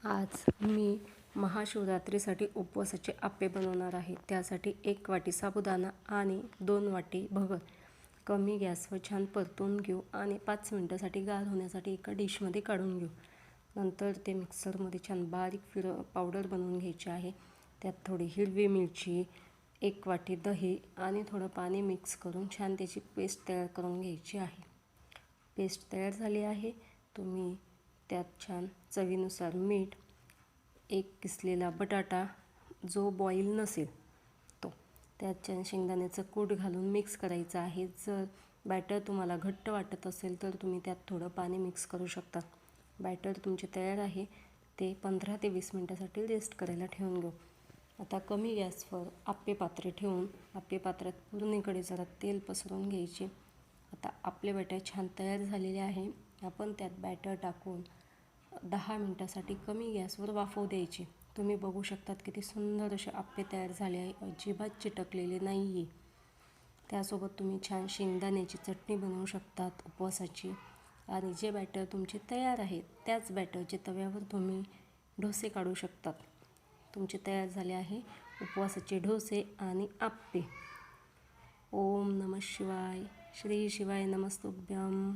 आज मी महाशिवरात्रीसाठी उपवासाचे आप्पे बनवणार आहे। त्यासाठी 1 वाटी साबुदाणा आणि 2 वाटी भगर कमी गॅसवर छान परतून घेऊ आणि 5 मिनिटांसाठी गार होण्यासाठी एका डिशमध्ये काढून घेऊ। नंतर ते मिक्सरमध्ये छान बारीक पावडर बनवून घ्यायची आहे। त्यात थोडी हिरवी मिरची, 1 वाटी दही आणि थोडं पाणी मिक्स करून छान त्याची पेस्ट तयार करून घ्यायची आहे। पेस्ट तयार झाली आहे। तुम्ही त्यात छान चवीनुसार मीठ, 1 किसलेला बटाटा जो बॉईल नसेल तो, त्यात छान शेंगदाण्याचं कूट घालून मिक्स करायचं आहे। जर बॅटर तुम्हाला घट्ट वाटत असेल तर तुम्ही त्यात थोडं पाणी मिक्स करू शकता। बॅटर तुमचे तयार आहे, ते 15 ते 20 मिनिटांसाठी रेस्ट करायला ठेवून घेऊ। आता कमी गॅसवर आप्पे पात्रे ठेवून आप्पे पात्रात पूर्णीकडे जरा तेल पसरवून घ्यायचे। आता आपले बॅटर छान तयार झालेले आहे। आपण त्यात बॅटर टाकून 10 मिनिटांसाठी कमी गॅसवर वाफवू द्यायचे। तुम्ही बघू शकतात किती सुंदर असे आप्पे तयार झाले आहे, अजिबात चिटकलेले नाही आहे। त्यासोबत तुम्ही छान शेंगदाण्याची चटणी बनवू शकतात उपवासाची। आणि जे बॅटर तुमचे तयार आहे त्याच बॅटरचे तव्यावर तुम्ही डोसे काढू शकतात। तुमचे तयार झाले आहे उपवासाचे डोसे आणि आप्पे। ओम नमः शिवाय, श्री शिवाय नमस्तुभ्यं।